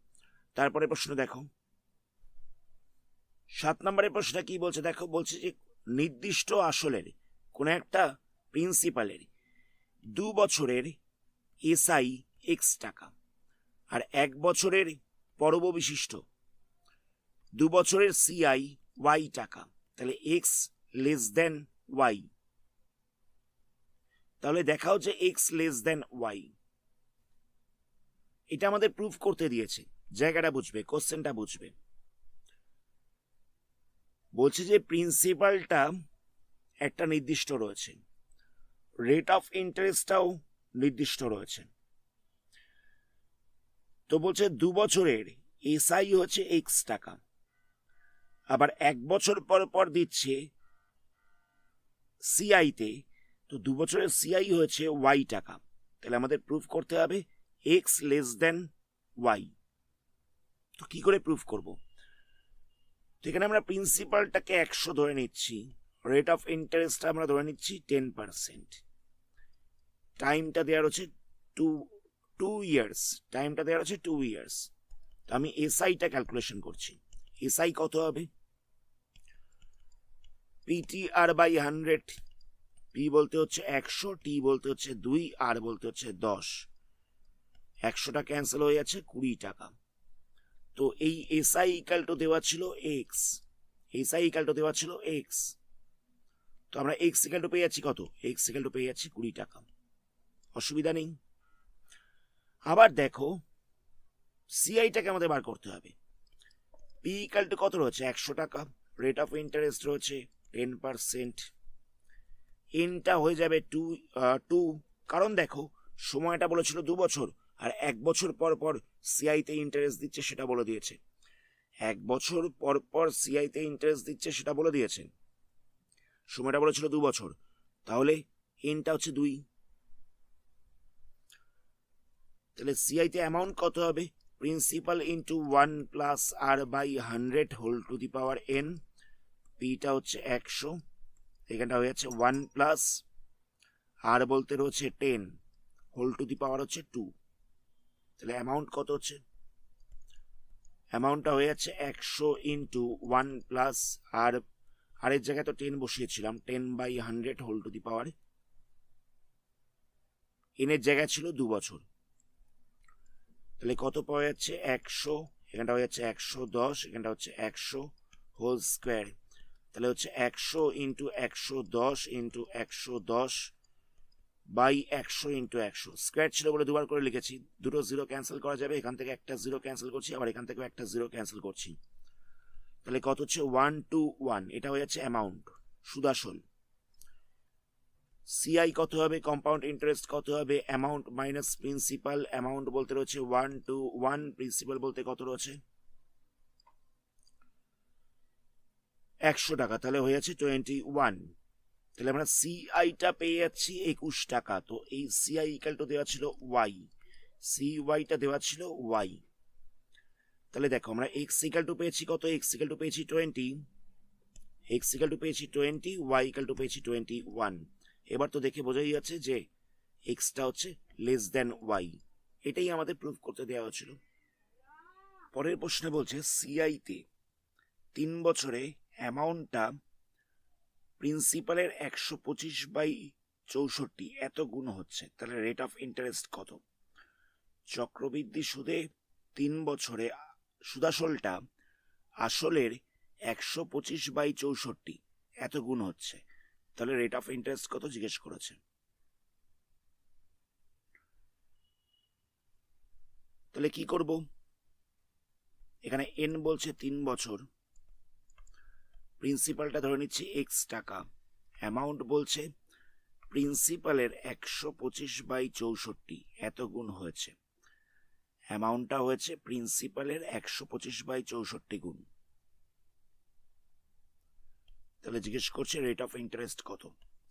তারপরে প্রশ্ন দেখো, 7 নম্বরের প্রশ্নটা কি বলছে দেখো, বলছে যে নির্দিষ্ট আসলের কোন একটা প্রিন্সিপালের 2 বছরের এসআই এক্স টাকা আর 1 বছরের পরব বিশিষ্ট 2 বছরের সিআই ওয়াই টাকা, তাহলে এক্স লেস দেন ওয়াই। তাহলে দেখাও যে এক্স লেস দেন ওয়াই। এটা আমাদের প্রুফ করতে দিয়েছে, জায়গাটা বুঝবে, কোশ্চেনটা বুঝবে। বলছে যে প্রিন্সিপালটা একটা নির্দিষ্ট রয়েছে, রেট অফ ইন্টারেস্টটাও নির্দিষ্ট রয়েছে, তো বলছে 2 বছরের এসআই হচ্ছে এক্স টাকা, আবার 1 বছর পর পর দিচ্ছে সিআই তে, তো 2 বছরের সিআই হয়েছে ওয়াই টাকা, তাহলে আমাদের প্রুফ করতে হবে এক্স লেস দেন ওয়াই। তো কি করে প্রুফ করব? তো এখানে আমরা প্রিন্সিপালটাকে 100 ধরে নিচ্ছি, রেট অফ ইন্টারেস্ট আমরা ধরে নিচ্ছি 10%, টাইমটা দেওয়া রয়েছে 2 ইয়ার্স, টাইমটা দেওয়া রয়েছে 2 ইয়ার্স, তো আমি এসআইটা ক্যালকুলেশন করছি। এসআই কত হবে? পিটিআর বাই 100, পি বলতে হচ্ছে 100, টি বলতে হচ্ছে 2, আর বলতে হচ্ছে 10। 100টা ক্যান্সেল হয়ে যাচ্ছে, 20 টাকা। তো এই এসআই ইকাল টু দেওয়া ছিল এক্স, এসআই ইকাল টু দেওয়া ছিল এক্স। তো আমরা এক্স ইকাল টু পেয়ে যাচ্ছি কত? এক্স ইকাল টু পেয়ে যাচ্ছি 20 টাকা। অসুবিধা নেই। আবার দেখো সিআইটাকে আমাদের বার করতে হবে। পি ইকাল টু কত রয়েছে? 100 টাকা। রেট অফ ইন্টারেস্ট রয়েছে 10%। এনটা হয়ে যাবে 2, কারণ দেখো সময়টা বলেছিল 2 বছর, আর 1 বছর পর পর সিআইতে ইন্টারেস্ট দিচ্ছে সেটা বলে দিয়েছে। 1 বছর পর পর সিআইতে ইন্টারেস্ট দিচ্ছে সেটা বলে দিয়েছে। সময়টা বলেছিল 2 বছর, তাহলে এনটা হচ্ছে 2। তাহলে সিআইতে অ্যামাউন্ট কত হবে? Principal into 1 plus R by 100 whole to the power N. পিটা হচ্ছে 100, এখানটা হয়ে যাচ্ছে 1 প্লাস আর বলতে রয়েছে 10 হোল টু দি পাওয়ার হচ্ছে 2। তাহলে অ্যামাউন্ট কত হচ্ছে? অ্যামাউন্টটা হয়ে যাচ্ছে 100 ইন্টু 1 প্লাস আর, এর জায়গায় তো 10 বসিয়েছিলাম, 10 বাই 100 হোল টু দি পাওয়ার এনের জায়গায় ছিল 2 বছর। তাহলে কত পাওয়া যাচ্ছে? 100, এখানটা হয়ে যাচ্ছে 110, এখানটা হচ্ছে 100 হোল স্কোয়ার। তাহলে হচ্ছে 100 into 110 into 110 by 100 into 100। Square ছিল বলে দুবার করে লিখেছি, দুটো জিরো ক্যান্সেল করা যাবে, এখান থেকে একটা জিরো ক্যান্সেল করছি, আবার এখান থেকে একটা জিরো ক্যান্সেল করছি। তাহলে কত হচ্ছে? 121। এটা হয়ে যাচ্ছে অ্যামাউন্ট, সুদাসল। সিআই কত হবে? কম্পাউন্ড ইন্টারেস্ট কত হবে? Amount minus principal. অ্যামাউন্ট বলতে রয়েছে 121, প্রিন্সিপাল বলতে কত রয়েছে? 100 টাকা। তাহলে হয়ে যাচ্ছে 21। তাহলে আমরা সিআইটা পেয়ে যাচ্ছি 21 টাকা। তো এই সিআই ইকাল টু দেওয়া ছিল ওয়াই, সিওয়াইটা দেওয়া ছিল ওয়াই। তাহলে দেখো আমরা এক্স ইকাল টু পেয়েছি কত? এক্স ইকাল টু পেয়েছি 20, এক্স ইকাল টু পেয়েছি 20, ওয়াই ইকাল টু পেয়েছি 21। এবার তো দেখে বোঝাই যাচ্ছে যে এক্সটা হচ্ছে লেস দেন ওয়াই। এটাই আমাদের প্রুফ করতে দেওয়া হয়েছিল। পরের প্রশ্নে বলছে সিআইতে 3 বছরে অ্যামাউন্টটা প্রিন্সিপালের 125/64 এত গুণ হচ্ছে, তাহলে রেট অফ ইন্টারেস্ট কত? চক্রবৃদ্ধি সুদে 3 বছরে সুদাসলটা আসলের 125/64 এত গুণ হচ্ছে, তাহলে রেট অফ ইন্টারেস্ট কত জিজ্ঞেস করেছে। তাহলে কি করব? এখানে এন বলছে 3 বছর, প্রিন্সিপালটা ধরে নিচ্ছি এক্স টাকা, অ্যামাউন্ট বলছে প্রিন্সিপালের 125/64 এত গুণ হয়েছে, অ্যামাউন্টটা হয়েছে প্রিন্সিপালের 125/64 গুণ। তাহলে জিজ্ঞেস করছে রেট অফ ইন্টারেস্ট কত।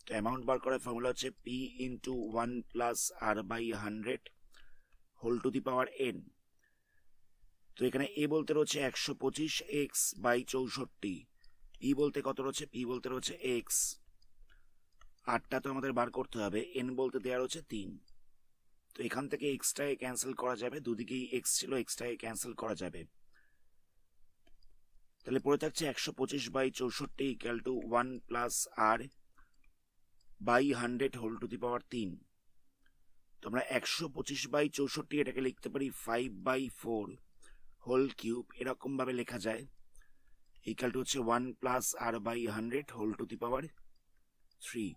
তো অ্যামাউন্ট বার করার ফর্মুলা হচ্ছে P into 1 plus R by 100 whole to the power N. তো এখানে এ বলতে রয়েছে 125 এক্স বাই 64, পি বলতে কত রয়েছে? পি বলতে রয়েছে এক্স, আটটা তো আমাদের বার করতে হবে, এন বলতে দেওয়া রয়েছে 3। তো এখান থেকে এক্সটাকে ক্যান্সেল করা যাবে, দুদিকেই এক্স ছিল, এক্সটাকে ক্যান্সেল করা যাবে। তাহলে পড়ে থাকছে 125/64 equal to 1 plus R by 100 whole to the power 3। তো আমরা 125/64 এটাকে লিখতে পারি 5/4 হোল কিউব, এরকম ভাবে লেখা যায়, ইকুয়াল টু হচ্ছে 1 plus R by 100 whole to the power 3।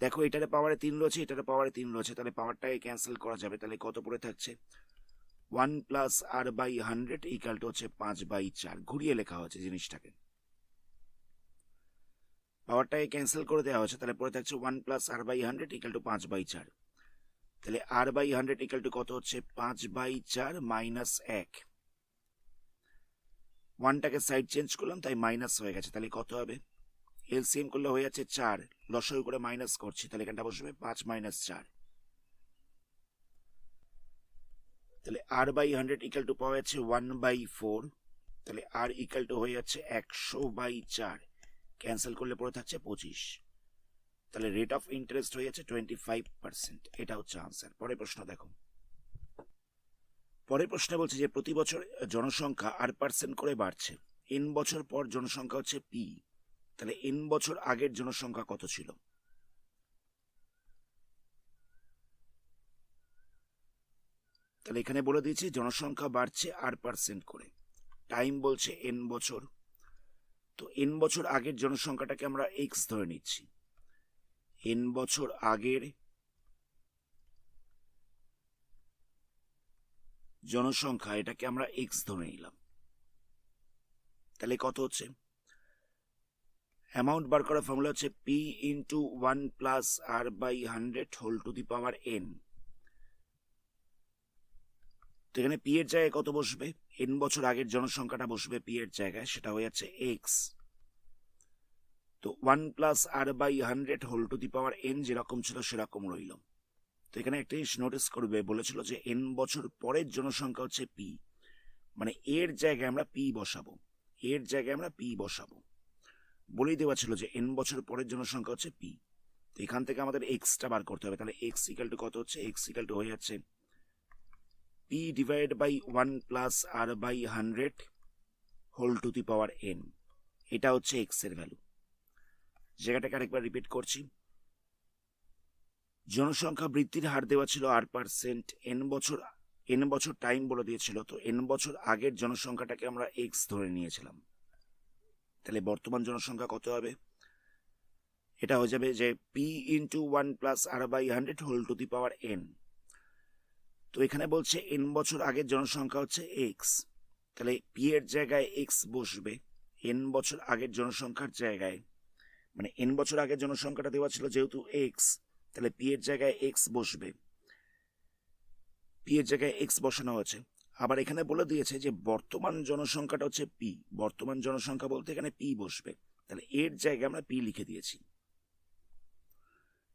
দেখো এটারে পাওয়ারে 3 রয়েছে, এটারে পাওয়ারে 3 রয়েছে, তাহলে পাওয়ারটাকে ক্যান্সেল করা যাবে। তাহলে কত পড়ে থাকছে? 1 plus R by 100 equal to হচ্ছে 5/4। ঘুরিয়ে লেখা হয়েছে জিনিসটাকে, পাওয়ারটাকে ক্যান্সেল করে দেওয়া হয়েছে, তাহলে পড়ে থাকছে 1 plus R by 100 equal to 5/4। তাহলে আর বাই 100 ইকুয়াল টু কত হচ্ছে? 5/4 মাইনাস 1। 1টাকে সাইড চেঞ্জ করলাম তাই মাইনাস হয়ে গেছে, তাহলে কত হবে? এলসিএম করলে হয়ে যাচ্ছে 4, লসাগু করে মাইনাস করছি, তাহলে এখানটা বসবে 5 মাইনাস 4। তাহলে আর বাই 100 ইকুয়াল টু পাওয়া যাচ্ছে 1/4, তাহলে আর ইকুয়াল টু হয়ে যাচ্ছে 100/4, ক্যান্সেল করলে পড়ে থাকছে 25। তাহলে রেট অফ ইন্টারেস্ট হয়ে যাচ্ছে 25%। এটা হচ্ছে আনসার। পরের প্রশ্ন দেখো, পরের প্রশ্নে বলছে যে প্রতি বছর জনসংখ্যা 8% করে বাড়ছে, n বছর পর জনসংখ্যা হচ্ছে পি, তাহলে n বছর আগের জনসংখ্যা কত ছিল? তাহলে এখানে বলে দিয়েছি জনসংখ্যা বাড়ছে 8% করে, টাইম বলছে n বছর, তো n বছর আগের জনসংখ্যাটাকে আমরা x ধরে নিচ্ছি। n বছর আগের জনসংখ্যা এটাকে আমরা x ধরে নিলাম, তাহলে কত হচ্ছে? অ্যামাউন্ট বার করার ফর্মুলা হচ্ছে p into 1 plus r by 100 whole to the power n। তো এখানে p এর জায়গায় কত বসবে? n বছর আগের জনসংখ্যাটা বসবে p এর জায়গায়, সেটা হয়ে যাচ্ছে x। তো 1 plus r by 100 whole to the power n যেরকম ছিল সেরকম রইল। তো এখানে একটা জিনিস নোটিস করবে, বলেছিল যে n বছর পরের জনসংখ্যা হচ্ছে p, মানে এর জায়গায় আমরা p বসাবো, এর জায়গায় আমরা p বসাবো। বলেই দেওয়া ছিল যে n বছর পরের জনসংখ্যা হচ্ছে p, তো এখান থেকে আমাদের এক্সটা বার করতে হবে। তাহলে x ইকাল টু কত হচ্ছে? x ইকাল টু হয়ে যাচ্ছে p divide by 1 plus r by 100 whole to the power n। এটা হচ্ছে x এর ভ্যালু। জায়গাটাকে আরেকবার রিপিট করছি, জনসংখ্যা বৃদ্ধির হার দেওয়া ছিল 8%, n বছর টাইম বলে দিয়েছিল, তো n বছর আগের জনসংখ্যাটাকে আমরা x ধরে নিয়েছিলাম। তাহলে বর্তমান জনসংখ্যা কত হবে? এটা হয়ে যাবে যে p into 1 plus r by 100 whole to the power n। তো এখানে বলছে n বছর আগের জনসংখ্যা হচ্ছে x, তাহলে p এর জায়গায় x বসবে n বছর আগের জনসংখ্যার জায়গায়, মানে n বছর আগের জনসংখ্যাটা দেওয়া ছিল যেহেতু x, তাহলে p এর জায়গায় x বসবে, p এর জায়গায় x বসানো হয়েছে। আবার এখানে বলে দিয়েছে যে বর্তমান জনসংখ্যাটা হচ্ছে p, বর্তমান জনসংখ্যা বলতে এখানে p বসবে, তাহলে এর জায়গায় আমরা p লিখে দিয়েছি।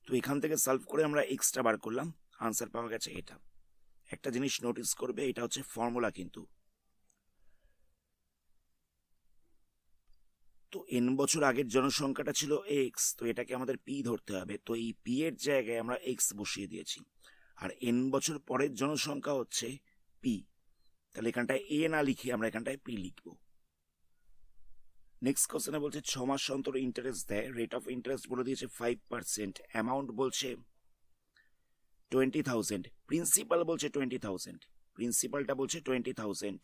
তো এখান থেকে সলভ করে আমরা এক্সটা বার করলাম, আনসার পাওয়া গেছে এটা। একটা জিনিস নোটিস করবে, এটা হচ্ছে ফর্মুলা কিন্তু, তো n বছর আগের জনসংখ্যাটা ছিল x, তো এটাকে আমাদের p ধরতে হবে, তো এই p এর জায়গায় আমরা x বসিয়ে দিয়েছি। আর n বছর পরের জনসংখ্যা হচ্ছে p, তাহলে এখানটায় a না লিখে আমরা এখানটায় p লিখব। নেক্সট কোশ্চেনে বলছে 6 মাস অন্তর ইন্টারেস্ট দেয়, রেট অফ ইন্টারেস্ট বলে দিয়েছে 5%, অ্যামাউন্ট বলছে 20,000, প্রিন্সিপাল বলছে 20,000, প্রিন্সিপালটা বলছে 20,000,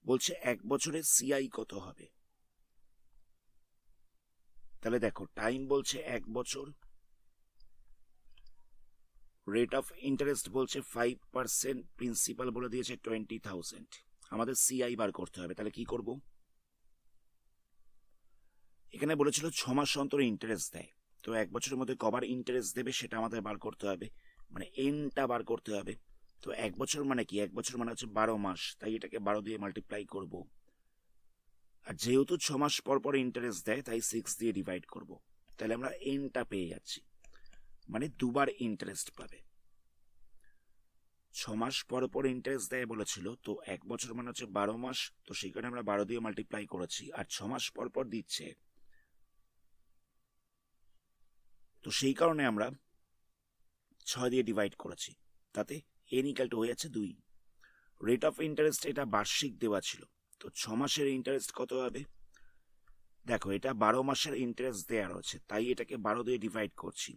বলছে 1 বছরের সিআই কত হবে? তাহলে দেখো টাইম বলছে 1 বছর, রেট অফ ইন্টারেস্ট বলছে 5%, প্রিন্সিপাল বলে দিয়েছে 20,000, আমাদের সিআই বার করতে হবে। তাহলে কি করব? এখানে বলেছিল 6 মাস অন্তরে ইন্টারেস্ট দেয়, তো 1 বছরের মধ্যে কবার ইন্টারেস্ট দেবে সেটা আমাদের বার করতে হবে, মানে এনটা বার করতে হবে। তো 1 বছর মানে কি? 1 বছর মানে হচ্ছে 12 মাস, তাই এটাকে 12 দিয়ে মাল্টিপ্লাই করব। আর যেহেতু 6 মাস পর পর ইন্টারেস্ট দেয় তাই 6 দিয়ে ডিভাইড করব, তাহলে আমরা এনটা পেয়ে যাচ্ছি, মানে দুবার ইন্টারেস্ট পাবে। 6 মাস পর পর ইন্টারেস্ট দেয় বলেছিল, তো 1 বছর মানে হচ্ছে 12 মাস, তো সেই কারণে আমরা 12 দিয়ে মাল্টিপ্লাই করেছি, আর 6 মাস পর পর দিচ্ছে, তো সেই কারণে আমরা 6 দিয়ে ডিভাইড করেছি, তাতে এন ইকাল টু হয়ে যাচ্ছে 2। রেট অফ ইন্টারেস্ট এটা বার্ষিক দেওয়া ছিল, তো 6 মাসের ইন্টারেস্ট কত হবে? দেখো এটা 12 মাসের ইন্টারেস্ট দেওয়া রয়েছে, তাই এটাকে 12 দিয়ে ডিভাইড করছি,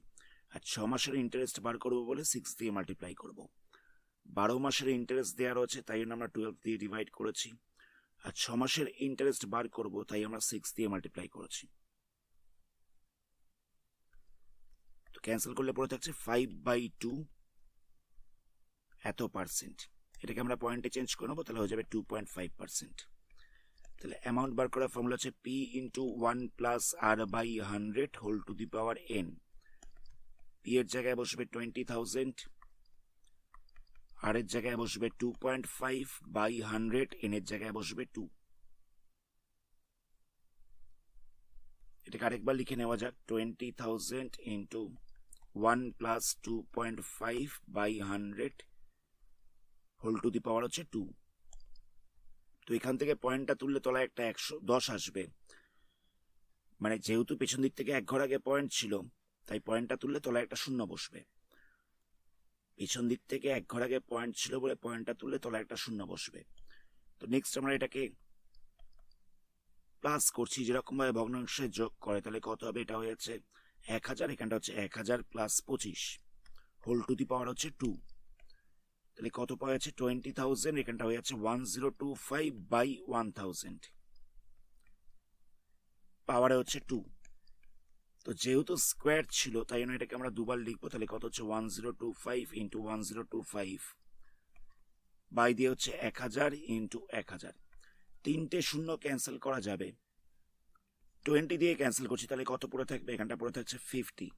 আর 6 মাসের ইন্টারেস্ট বার করবো বলে 6 দিয়ে মাল্টিপ্লাই করব। 12 মাসের ইন্টারেস্ট দেওয়া রয়েছে তাই আমরা 12 দিয়ে ডিভাইড করেছি, আর 6 মাসের ইন্টারেস্ট বার করব তাই আমরা 6 দিয়ে মাল্টিপ্লাই করেছি। তো ক্যান্সেল করলে পড়ে থাকছে 5/2 এত পার্সেন্ট, এটাকে আমরা পয়েন্টে চেঞ্জ করে নেবো, তাহলে হয়ে যাবে 2.5%। তাহলে অ্যামাউন্ট বার করার ফর্মুলা হচ্ছে p into 1 plus r by 100 whole to the power n। p এর জায়গায় বসবে 20,000, r এর জায়গায় বসবে 2.5 বাই 100, n এর জায়গায় বসবে 2। এটাকে আরেকবার লিখে নেওয়া যাক, 20,000 into 1 plus 2.5 by 100 whole to the power হচ্ছে 2। তো এখান থেকে পয়েন্টটা তুললে তলায় একটা 110 আসবে, মানে যেহেতু পেছন দিক থেকে 1 ঘর আগে পয়েন্ট ছিল তাই পয়েন্টটা তুললে তলায় একটা শূন্য বসবে। পিছন দিক থেকে এক ঘর আগে পয়েন্ট ছিল বলে পয়েন্টটা তুললে তলায় একটা শূন্য বসবে। তো নেক্সট আমরা এটাকে প্লাস করছি, যেরকম ভাবে ভগ্নাংশে যোগ করে, তাহলে কত হবে? এটা হয়ে যাচ্ছে 1000, এখানটা হচ্ছে 1000 plus 25 whole to the power হচ্ছে 2, তাহলে কত পাওয়া যাচ্ছে? 20,000, এখানটা হয়ে যাচ্ছে 1025 বাই 1000, পাওয়ারে হচ্ছে 2। তো যেহেতু স্কোয়ার ছিল তাই জন্য এটাকে আমরা দুবার লিখবো, তাহলে কত হচ্ছে? 1025 ইন্টু 1025 বাই দিয়ে হচ্ছে 1000 ইন্টু 1000, তিনটে শূন্য ক্যান্সেল করা যাবে, 20 দিয়ে ক্যান্সেল করছি, তাহলে কত পড়ে থাকবে? এখানটা পড়ে থাকছে 50,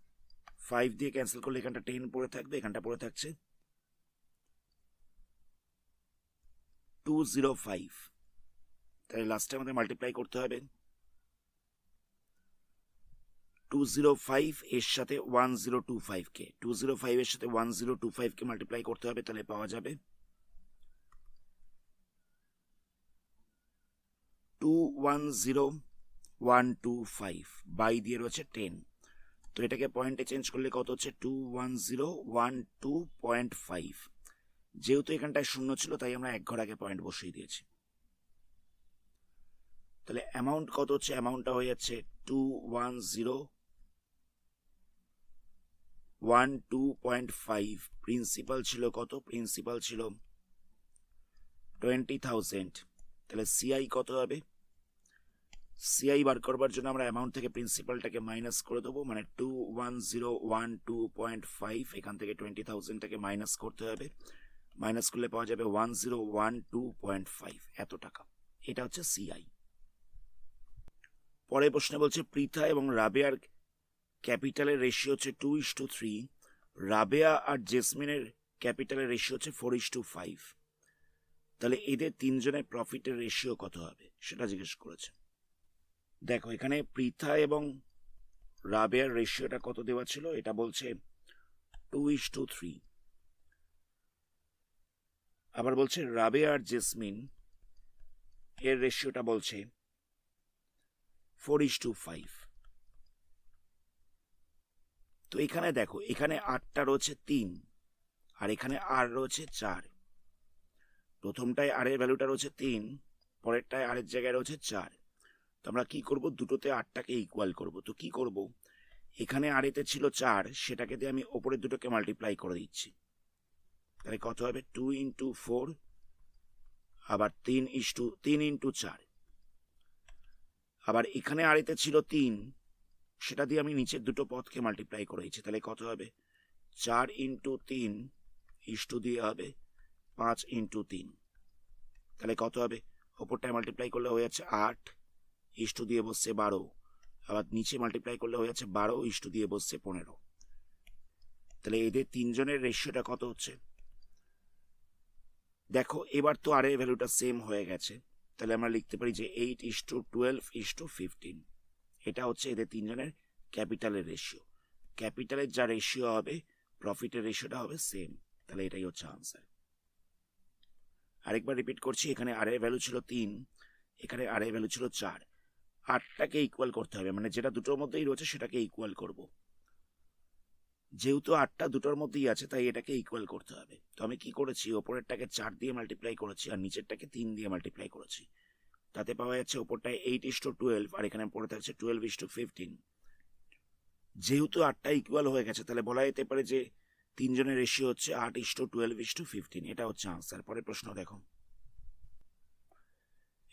5 দিয়ে ক্যান্সেল করলে এখানটা 10 পড়ে থাকবে, এখানটা পড়ে থাকছে 205, তাহলে লাস্টে আমাদের মাল্টিপ্লাই করতে হবে 205 এর সাথে 1025 কে, 205 এর সাথে 1025 কে মাল্টিপ্লাই করতে হবে, তাহলে পাওয়া যাবে 210125 বাই দিয়ে রয়েছে 10। তো এটাকে পয়েন্টে চেঞ্জ করলে কত হচ্ছে? 210125, যেহেতু এখানটায় শূন্য ছিল তাই আমরা এক ঘর আগে পয়েন্ট বসিয়ে দিয়েছি। তাহলে অ্যামাউন্ট কত হচ্ছে? অ্যামাউন্টটা হয়ে যাচ্ছে 210125। প্রিন্সিপাল ছিল কত? প্রিন্সিপাল ছিল 20,000, তাহলে সিআই কত হবে? সিআই বার করবার জন্য আমরা অ্যামাউন্ট থেকে প্রিন্সিপালটাকে মাইনাস করে দেবো, মানে 210125, এখান থেকে 20,000টাকে মাইনাস করতে হবে, মাইনাস করলে পাওয়া যাবে 1012.5, এত টাকা। এটা হচ্ছে সিআই। পরের প্রশ্নে বলছে পৃথা এবং রাবেয়ার ক্যাপিটালের রেশিও হচ্ছে 2:3, রাবেয়া আর জেসমিনের ক্যাপিটালের রেশিও হচ্ছে 4:5, তাহলে এদের তিনজনের প্রফিটের রেশিও কত হবে সেটা জিজ্ঞেস করেছে। দেখো এখানে পৃথা এবং রাবেয়ার রেশিওটা কত দেওয়া ছিল? এটা বলছে 2:3, আবার বলছে রাবেয়া আর জেসমিন এর রেশিওটা বলছে 4:5। তো এখানে দেখো, এখানে 8টা রয়েছে 3 আর এখানে আর রয়েছে 4, প্রথমটায় আর এর ভ্যালুটা রয়েছে 3, পরেরটায় আর এর জায়গায় রয়েছে 4। তো আমরা কি করব? দুটোতে 8টাকে ইকুয়াল করব। তো কি করব? এখানে আর এতে ছিল 4, সেটাকে দিয়ে আমি ওপরের দুটোকে মাল্টিপ্লাই করে দিচ্ছি, তাহলে কত হবে? 2 ইন্টু 4 আবার 3 ইন্টু 4, আবার এখানে আর এতে ছিল 3, সেটা দিয়ে আমি নিচের দুটো পদকে মাল্টিপ্লাই করে দিচ্ছি, তাহলে কত হবে? 4 ইন্টু 3 দিয়ে হবে 5 ইন্টু 3, তাহলে কত হবে? ওপরটায় মাল্টিপ্লাই করলে হয়ে যাচ্ছে 8, দিয়ে বসছে 12, আবার নিচে মাল্টিপ্লাই করলে হয়ে যাচ্ছে 12, দিয়ে বসছে 15। তাহলে এদের তিনজনের রেশিওটা কত হচ্ছে? দেখো এবার তো আর এর ভ্যালুটা সেম হয়ে গেছে, তাহলে আমরা লিখতে পারি যে 8:12:15, এটা হচ্ছে এদের তিনজনের ক্যাপিটালের রেশিও। ক্যাপিটালের যা রেশিও হবে প্রফিটের রেশিওটা হবে সেম, তাহলে এটাই হচ্ছে আনসার। আরেকবার রিপিট করছি, এখানে আর এর ভ্যালু ছিল 3, এখানে আর এর ভ্যালু ছিল 4, 8টাকে ইকুয়াল করতে হবে, মানে যেটা দুটোর মধ্যেই রয়েছে সেটাকে ইকুয়াল করব। যেহেতু 8টা দুটোর মধ্যেই আছে তাই এটাকে ইকুয়াল করতে হবে। তো আমি কি করেছি? ওপরেরটাকে 4 দিয়ে মাল্টিপ্লাই করেছি আর নিচেরটাকে 3 দিয়ে মাল্টিপ্লাই করেছি, তাতে পাওয়া যাচ্ছে ওপরটায় 8:12 আর এখানে পড়ে থাকছে 12:15। যেহেতু 8টা ইকুয়াল হয়ে গেছে তাহলে বলা যেতে পারে যে তিনজনের রেশিও হচ্ছে 8:12:15, এটা হচ্ছে আনসার। পরের প্রশ্ন দেখো,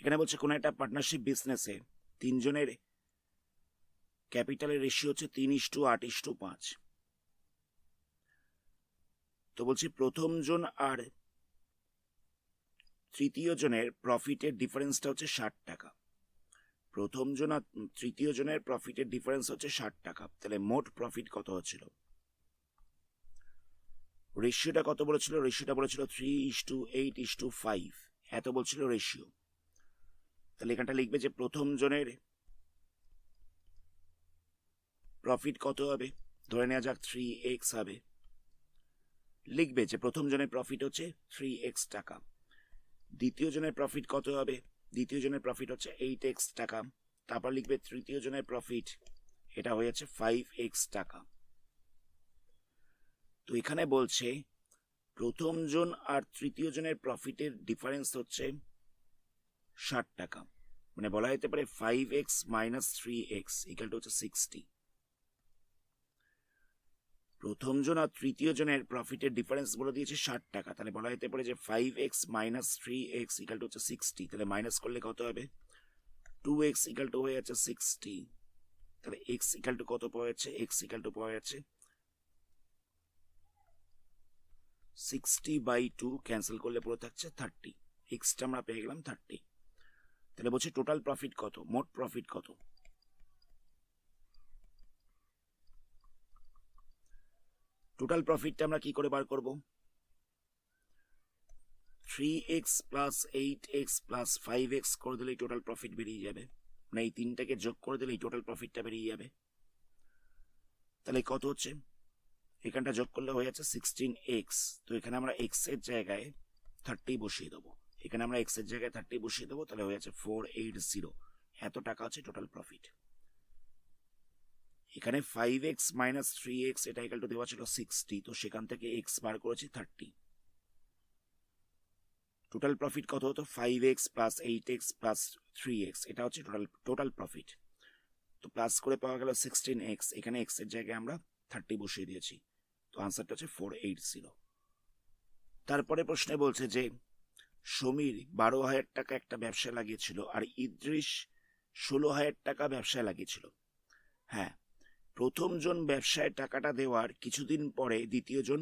এখানে বলছে কোন একটা পার্টনারশিপ বিজনেসে তিনজনের ক্যাপিটালের রেশিও হচ্ছে 3:8:5। তো বলছি প্রথম জন আর তৃতীয় জনের প্রফিটের ডিফারেন্সটা হচ্ছে 60 টাকা। প্রথম জন আর তৃতীয় জনের প্রফিটের ডিফারেন্স হচ্ছে 60 টাকা, তাহলে মোট প্রফিট কত হচ্ছিল? রেশিওটা কত বলেছিল? রেশিওটা বলেছিল 3:8:5, এত বলছিল রেশিও। তাহলে এখানটা লিখবে যে প্রথম জনের প্রফিট কত হবে? ধরে নেওয়া যাক 3x হবে, লিখবে যে প্রথম জনের প্রফিট হচ্ছে 3x টাকা। দ্বিতীয় জনের প্রফিট কত হবে? দ্বিতীয় জনের প্রফিট হচ্ছে 8x টাকা। তারপর লিখবে তৃতীয় জনের প্রফিট, এটা হয়ে যাচ্ছে 5x টাকা। তো এখানে বলছে প্রথম জন আর তৃতীয় জনের প্রফিটের ডিফারেন্স হচ্ছে 60 টাকা, মানে বলা যেতে পারে 5x minus 3x equal to হচ্ছে 60। প্রথম জন আর তৃতীয় জনের প্রফিটের ডিফারেন্স বলে দিয়েছে 60 টাকা, তাহলে বলা যেতে পারে যে 5x minus 3x equal to হচ্ছে 60। তাহলে মাইনাস করলে কত হবে? 2x ইকুয়াল টু হয়ে যাচ্ছে 60। তাহলে x ইকুয়াল টু কত পাওয়া যাচ্ছে? x ইকুয়াল টু পাওয়া যাচ্ছে 60/2, ক্যান্সেল করলে পুরো থাকছে 30। এক্সটা আমরা পেয়ে গেলাম 30। তাহলে বলছে টোটাল প্রফিট কত, মোট প্রফিট কত? টোটাল প্রফিটটা আমরা কি করে বার করব? 3x plus 8x plus 5x করে দিলেই টোটাল প্রফিট বেরিয়ে যাবে, মানে এই তিনটাকে যোগ করে দিলেই টোটাল প্রফিটটা বেরিয়ে যাবে। তাহলে কত হচ্ছে? এখানটা যোগ করলে হয়ে যাচ্ছে 16x। তো এখানে আমরা x এর জায়গায় 30 বসিয়ে দেবো, এখানে আমরা x এর জায়গায় 30 বসিয়ে দেবো, তাহলে হয়ে যাচ্ছে 480। এত টাকা হচ্ছে টোটাল প্রফিট। এখানে 5x মাইনাস 3x এটা ইকুয়াল টু দেওয়া ছিল 60, তো সেখান থেকে x বার করেছি 30। টোটাল প্রফিট কত হতো? 5x plus 8x plus 3x, এটা হচ্ছে টোটাল প্রফিট। তো প্লাস করে পাওয়া গেল 16x, এখানে x এর জায়গায় আমরা 30 বসিয়ে দিয়েছি, তো আনসারটা হচ্ছে 480। তারপরে প্রশ্নে বলছে যে সমীর 12,000 টাকা একটা ব্যবসায় লাগিয়েছিল আর ইদ্রিস 16,000 টাকা ব্যবসায় লাগিয়েছিল। হ্যাঁ, প্রথম জন ব্যবসায় টাকাটা দেওয়ার কিছুদিন পরে দ্বিতীয় জন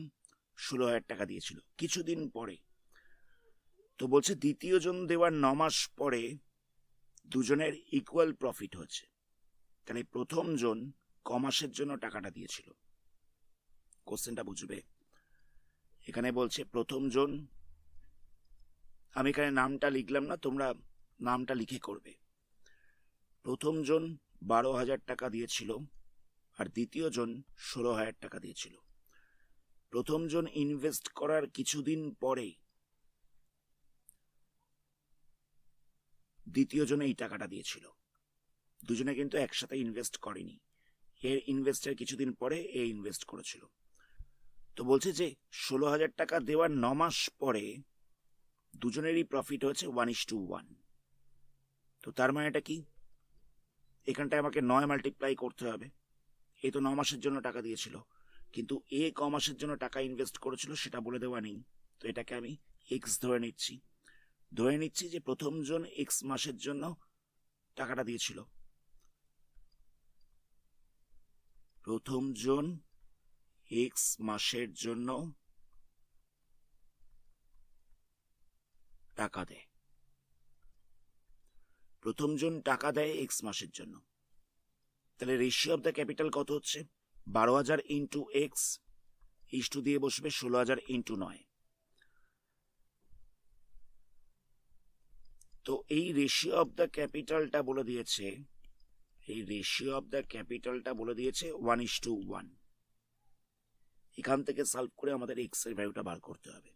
16,000 টাকা দিয়েছিল, কিছুদিন পরে। তো বলছে দ্বিতীয় জন দেওয়ার 9 মাস পরে দুজনের ইকুয়াল প্রফিট হচ্ছে। তাহলে প্রথম জন ক মাসের জন্য টাকাটা দিয়েছিল? কোশ্চেনটা বুঝবে। এখানে বলছে প্রথম জন, আমি এখানে নামটা লিখলাম না, তোমরা নামটা লিখে করবে। প্রথম জন 12,000 টাকা দিয়েছিল আর দ্বিতীয় জন 16,000 টাকা দিয়েছিল। প্রথম জন ইনভেস্ট করার কিছুদিন পরে দ্বিতীয় জন এই টাকাটা দিয়েছিল। দুজনে কিন্তু একসাথে ইনভেস্ট করেনি, এর ইনভেস্টের কিছুদিন পরে এ ইনভেস্ট করেছিল। তো বলছে যে 16,000 টাকা দেওয়ার 9 মাস পরে দুজনেরই প্রফিট হয়েছে 1:1। তো তার মানে এটা কি? এখানটায় আমাকে 9 মাল্টিপ্লাই করতে হবে। এ তো 9 মাসের জন্য টাকা দিয়েছিল, কিন্তু এ ক মাসের জন্য টাকা ইনভেস্ট করেছিল সেটা বলে দেওয়া নেই। তো এটাকে আমি এক্স ধরে নিচ্ছি যে প্রথম জন এক্স মাসের জন্য টাকাটা দিয়েছিল। প্রথম জন এক্স মাসের জন্য টাকা দেয়, প্রথম জন টাকা দেয় এক্স মাসের জন্য। তাহলে রেশিও অফ দ্য ক্যাপিটাল কত হচ্ছে? 12,000 ইন্টু এক্স ইস্টু দিয়ে বসবে 16,000 ইন্টু 9। তো এই রেশিও অফ দ্য ক্যাপিটালটা বলে দিয়েছে, 1:1। এখান থেকে সলভ করে আমাদের এক্স এর ভ্যালুটা বার করতে হবে।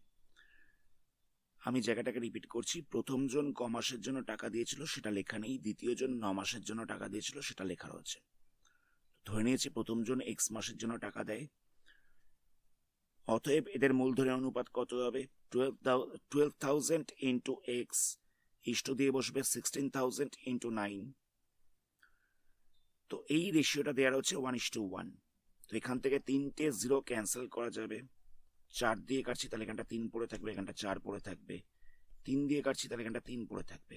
আমি জায়গাটাকে রিপিট করছি, প্রথম জন ক মাসের জন্য টাকা দিয়েছিল সেটা লেখা নেই, দ্বিতীয় জন 9 মাসের জন্য টাকা দিয়েছিল সেটা লেখা রয়েছে। ধরে নিয়েছি প্রথম জন এক্স মাসের জন্য টাকা দেয়, অতএব এদের মূলধনের অনুপাত কত হবে? 12,000 ইন্টু এক্স ইস্টু দিয়ে বসবে 16,000 ইন্টু 9। তো এই রেশিওটা দেওয়া হচ্ছে 1:1। তো এখান থেকে 3টে 0 ক্যান্সেল করা যাবে, 4 দিয়ে কাটছি তাহলে এখানটা 3 পড়ে থাকবে, এখানটা 4 পড়ে থাকবে, 3 দিয়ে কাটছি তাহলে এখানটা 3 পড়ে থাকবে।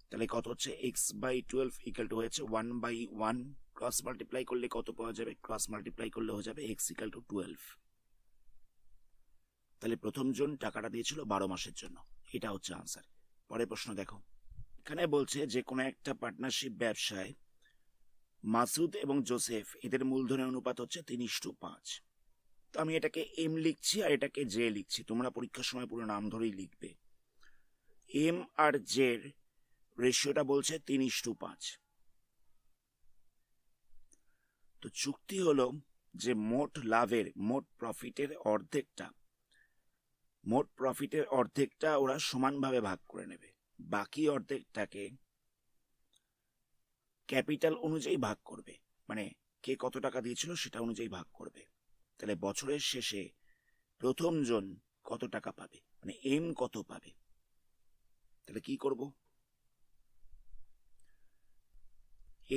তাহলে কত হচ্ছে? x/12 ইকুয়াল টু হয়েছে 1/1। ক্রস মাল্টিপ্লাই করলে কত পাওয়া যাবে? ক্রস মাল্টিপ্লাই করলে হয়ে যাবে x ইকুয়াল টু 12। তাহলে প্রথম জন টাকাটা দিয়েছিল 12 মাসের জন্য, এটা হচ্ছে আনসার। পরের প্রশ্ন দেখো, এখানে বলছে যে কোনো একটা পার্টনারশিপ ব্যবসায় মাসুদ এবং জোসেফ এদের মূলধনের অনুপাত হচ্ছে 3:5। তো আমি এটাকে এম লিখছি আর এটাকে জে লিখছি, তোমরা পরীক্ষার সময় পুরো নাম ধরেই লিখবে। এম আর জের রেশিওটা বলছে 3:5। তো চুক্তি হলো যে মোট লাভের, মোট প্রফিটের অর্ধেকটা ওরা সমানভাবে ভাগ করে নেবে, বাকি অর্ধেকটাকে ক্যাপিটাল অনুযায়ী ভাগ করবে, মানে কে কত টাকা দিয়েছিল সেটা অনুযায়ী ভাগ করবে। তাহলে বছরের শেষে প্রথম জন কত টাকা পাবে, মানে এম কত পাবে। তাহলে কি করব,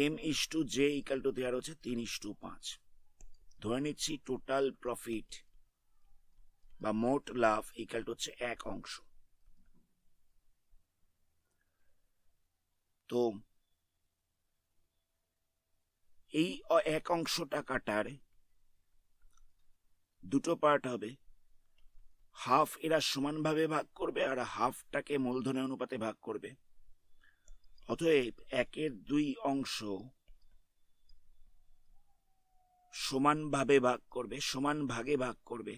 M is to J equal to দেওয়ার হচ্ছে 3:5। ধরে নিচ্ছি টোটাল প্রফিট বা মোট লাভ ইকাল টু হচ্ছে 1 অংশ। তো এই 1 অংশ টাকাটার দুটো পার্ট হবে, হাফ এরা সমানভাবে ভাগ করবে আর হাফটাকে মূলধনের অনুপাতে ভাগ করবে। অতএব 1/2 অংশ সমানভাবে ভাগ করবে, সমান ভাগে ভাগ করবে।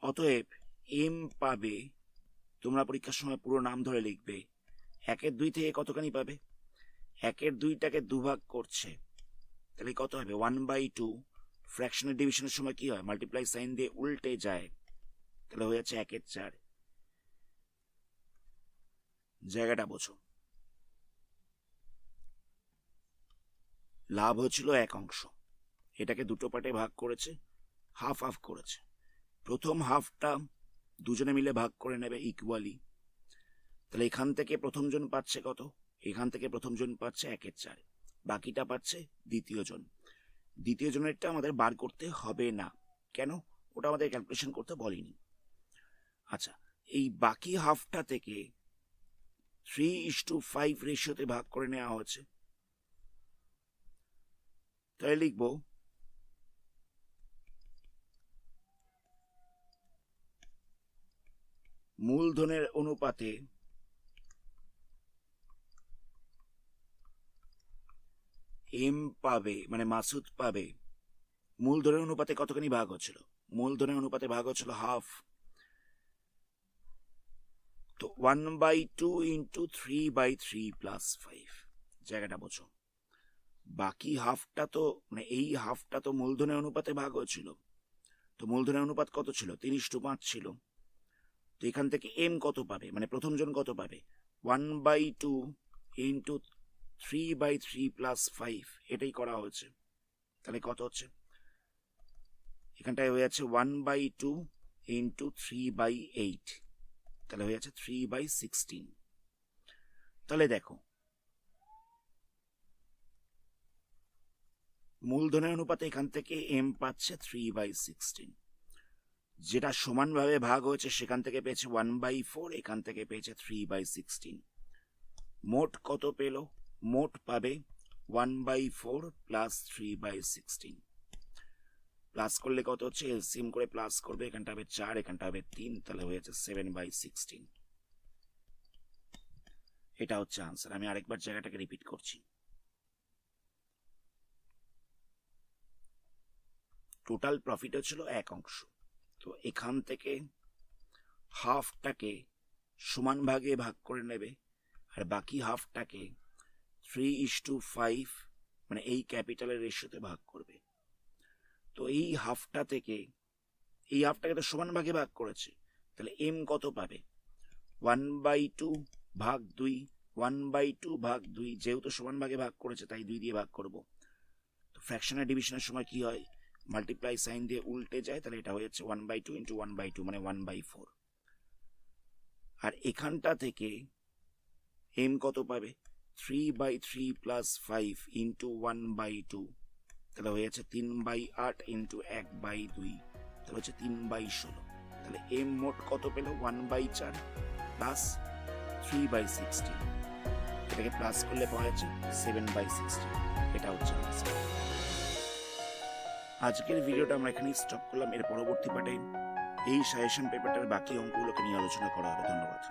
অতএব এম পাবে, তোমরা পরীক্ষার সময় পুরো নাম ধরে লিখবে, 1/2 থেকে কতখানি পাবে, 1/2টাকে দুভাগ করছে, তাহলে কত হবে 1/2। ফ্র্যাকশনের ডিভিশনের সময় কি হয়, মাল্টিপ্লাই সাইন দিয়ে উল্টে যায়, তাহলে হয়ে যাচ্ছে 1/4। জায়গাটা বোঝো, লাভ হয়েছিল 1 অংশ, এটাকে দুটো পার্টে ভাগ করেছে, হাফ হাফ করেছে। প্রথম হাফটা দুজনে মিলে ভাগ করে নেবে ইকুয়ালি, তাহলে এখান থেকে প্রথম জন পাচ্ছে কত, এখান থেকে প্রথম জন পাচ্ছে 1/4, বাকিটা পাচ্ছে দ্বিতীয় জন। দ্বিতীয় জনেরটা আমাদের বার করতে হবে না, কেন, ওটা আমাদের ক্যালকুলেশন করতে বলিনি। আচ্ছা, এই বাকি হাফটা থেকে 3:5 রেশিওতে ভাগ করে নেওয়া হয়েছে, তাহলে লিখব মূলধনের অনুপাতে এম পাবে, মানে মাসুদ পাবে, মূলধনের অনুপাতে কতখানি ভাগ হচ্ছিল, মূলধনের অনুপাতে ভাগ হচ্ছিল হাফ, তো 1/2 ইন্টু 3/3 প্লাস 5। জায়গাটা বোঝো, বাকি হাফটা তো, মানে এই হাফটা তো মূলধনের অনুপাতে ভাগ হচ্ছিল, তো মূলধনের অনুপাত কত ছিল, 3:5 ছিল। তো এখান থেকে এম কত পাবে, মানে প্রথম জন কত পাবে, 1/2 ইন্টু 3/3 প্লাস 5, এটাই করা হয়েছে। তাহলে কত হচ্ছে, এখানটায় হয়ে যাচ্ছে 1/2 ইন্টু 3/8, তাহলে হয়ে যাচ্ছে 3/16। তাহলে দেখো মূলধনের অনুপাতে এখান থেকে এম পাচ্ছে 3/16, যেটা সমানভাবে ভাগ হয়েছে সেখান থেকে পেয়েছে 1/4, এখান থেকে পেয়েছে 3/16। মোট কত পেল, মোট পাবে 1/4 প্লাস 3/16। প্লাস করলে কত হচ্ছে, এলসিএম করে প্লাস করবে, এখানটা হবে 4, এখানটা হবে 3, তাহলে হয়ে যাচ্ছে 7/16। এটা হচ্ছে আনসার। আমি আরেকবার জায়গাটাকে রিপিট করছি, টোটাল প্রফিট হচ্ছিল 1 অংশ, তো এখান থেকে হাফটাকে সমান ভাগে ভাগ করে নেবে আর বাকি হাফটাকে 3:5 মানে এই ক্যাপিটালের রেশিওতে ভাগ করবে। তো এই হাফটাকে তো সমান ভাগে ভাগ করেছে, তাহলে এম কত পাবে, 1/2 ভাগ 2, 1/2 ভাগ 2, যেহেতু সমান ভাগে ভাগ করেছে তাই 2 দিয়ে ভাগ করব। তো ফ্র্যাকশনের ডিভিশনের সময় কি হয়, মাল্টিপ্লাই সাইন দিয়ে উল্টে যায়, তাহলে এটা হয়ে যাচ্ছে 1/2 ইন্টু 1/2 মানে 1/4। আর এখানটা থেকে এম কত পাবে, 3/3 প্লাস 5 ইন্টু 1/2, তাহলে হয়ে যাচ্ছে 3/8 ইন্টু 1/2, তাহলে হচ্ছে 3/16। তাহলে এম মোট কত পেল, 1/4 প্লাস 3/16, এটাকে প্লাস করলে পাওয়া যাচ্ছে 7/16। এটা হচ্ছে আনসার। আজকের ভিডিওটা আমরা এখানেই স্টপ করলাম, এর পরবর্তী পার্টে এই সাজেশন পেপারটার বাকি অঙ্কগুলোকে নিয়ে আলোচনা করা হবে। ধন্যবাদ।